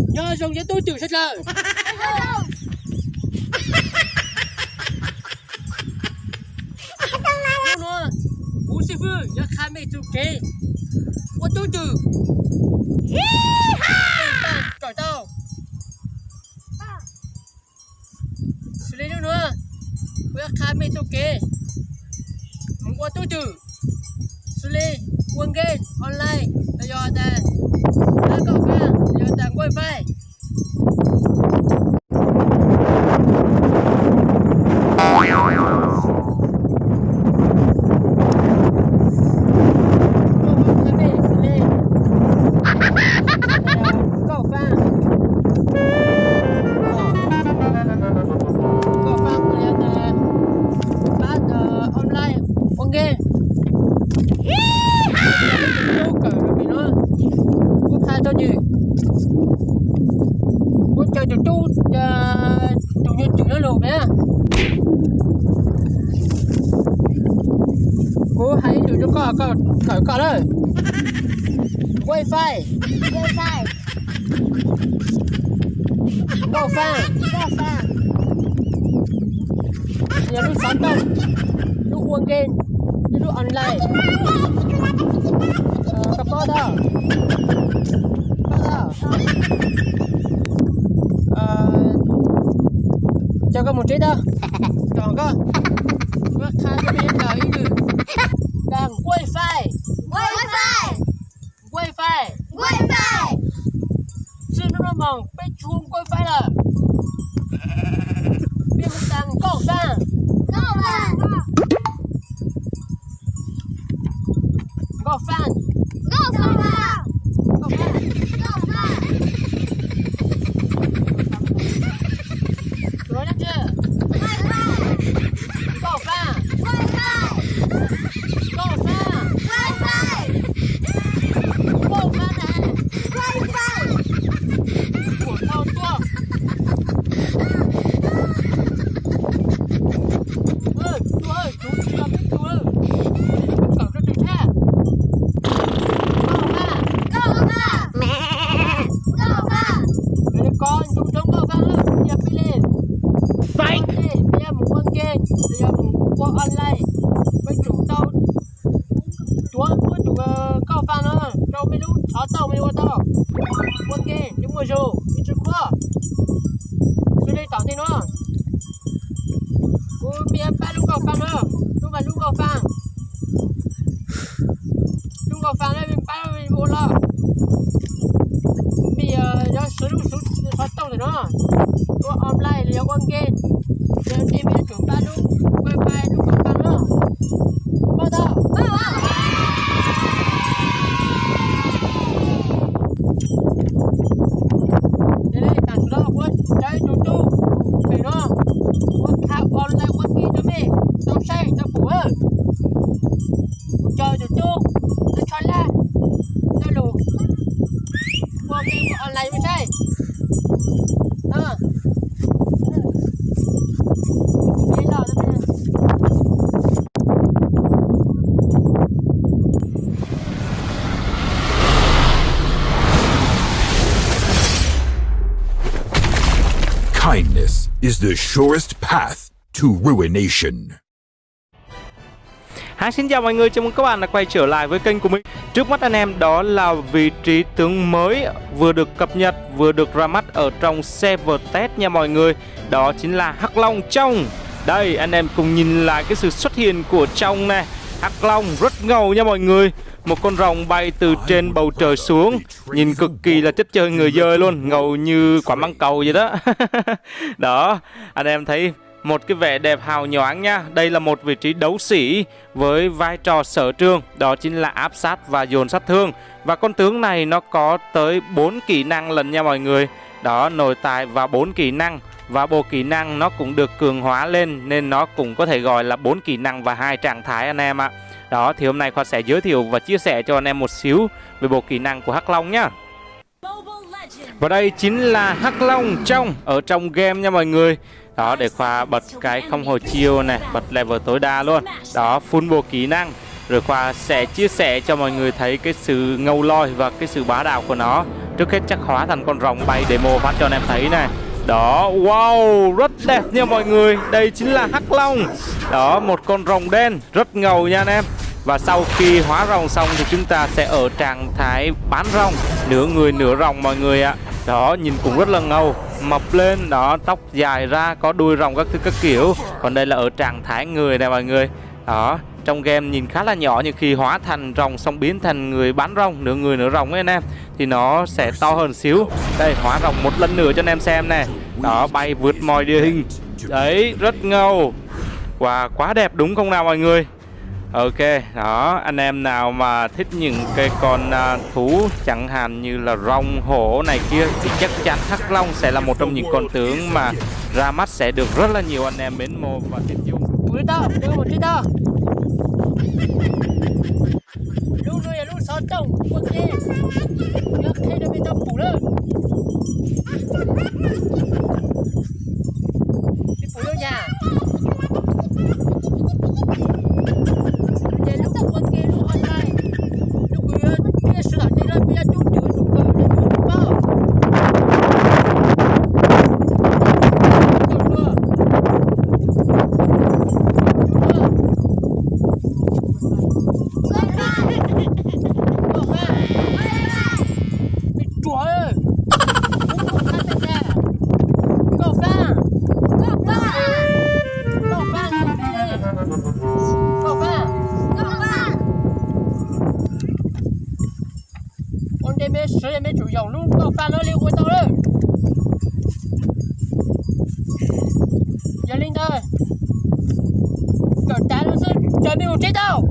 Nhớ dùng với tôi tự rất là nó bố sư phụ nhớ khai mê chủ kế của tôi tự cởi tao xử lý nữa nhớ khai mê chủ kế của tôi tự xử lý quân game online là do ta đã có pha là do ta quay vai cô hãy được cho có đấy wifi go pha nhà lúc sáng tông lúc uống game lúc online cặp bó đó cho có một trí đó chọn có khai cái bên là ý được đang wifi xin nó mong bên chuông wifi là bên đang có pha go fan rồi được chưa go fan của thao tua chú ơi chú chưa biết chú ơi cậu cho chú tha con chúng chúng go fan luôn bây giờ đi lên bây giờ một con game bây giờ một con online với chủ tao chúa của chủ go fan nữa cho mấy lúc ở tàu mấy tàu con game chúng mày rồi đi chơi qua tôi đây tao thế nữa cô bây giờ ba lúc go fan nữa lúc mà lúc go fan này mình ba mình vô lo bây giờ nó sử dụng phát tông rồi đó có online là con game giờ đi bây giờ chúng ta lúc wifi lúc go fan nữa bao đâu đây tao đó quên trái chú cái đó quên thao online quên kia cho mày tao say tao phủ ơi chờ chú nó cho la nó lù qua game online mới say đó đây là Kindness is the surest path to ruination. Xin chào mọi người, chào mừng các bạn đã quay trở lại với kênh của mình. Trước mắt anh em đó là vị trí tướng mới vừa được cập nhật, vừa được ra mắt ở trong server test nha mọi người. Đó chính là Hắc Long Trong. Đây anh em cùng nhìn lại cái sự xuất hiện của Trong này. Hắc Long rất ngầu nha mọi người. Một con rồng bay từ trên bầu trời xuống, nhìn cực kỳ là chất chơi người dơi luôn, ngầu như quả măng cầu vậy đó. Đó, anh em thấy một cái vẻ đẹp hào nhoáng nha. Đây là một vị trí đấu sĩ với vai trò sở trường, đó chính là áp sát và dồn sát thương. Và con tướng này nó có tới 4 kỹ năng lần nha mọi người. Đó, nội tại và 4 kỹ năng. Và bộ kỹ năng nó cũng được cường hóa lên, nên nó cũng có thể gọi là 4 kỹ năng và 2 trạng thái anh em ạ. Đó, thì hôm nay Khoa sẽ giới thiệu và chia sẻ cho anh em một xíu về bộ kỹ năng của Hắc Long nhá. Và đây chính là Hắc Long Trong ở trong game nha mọi người. Đó, để Khoa bật cái không hồi chiều này, bật level tối đa luôn. Đó, full bộ kỹ năng. rồi Khoa sẽ chia sẻ cho mọi người thấy cái sự ngầu lòi và cái sự bá đạo của nó. Trước hết chắc hóa thành con rồng bay demo phát cho anh em thấy này. Đó, wow, rất đẹp nha mọi người. Đây chính là Hắc Long. Đó, một con rồng đen rất ngầu nha anh em. Và sau khi hóa rồng xong thì chúng ta sẽ ở trạng thái bán rồng, nửa người nửa rồng mọi người ạ. Đó, nhìn cũng rất là ngầu, mập lên, đó, tóc dài ra, có đuôi rồng các thứ các kiểu. Còn đây là ở trạng thái người này mọi người. Đó, trong game nhìn khá là nhỏ, nhưng khi hóa thành rồng xong biến thành người bán rồng, nửa người nửa rồng ấy anh em, thì nó sẽ to hơn xíu. Đây, hóa rồng một lần nữa cho anh em xem nè. Đó, bay vượt mọi địa hình. Đấy, rất ngầu. Wow, quá đẹp đúng không nào mọi người? Ok, đó, anh em nào mà thích những cái con thú chẳng hạn như là rồng, hổ này kia thì chắc chắn Hắc Long sẽ là một trong những con tướng mà ra mắt sẽ được rất là nhiều anh em mến mộ và thích dùng. Một tí tao. Lúc rồi lúc sau trồng, ok. Nhớ khi nó bị tao phủ lên. Đi phủ lên nhà. Sử dụng mấy chủ dầu luôn, có pha nó liêu của tao đó. Giờ lên thôi. Cậu ta nó sẽ chờ mình một chết đâu.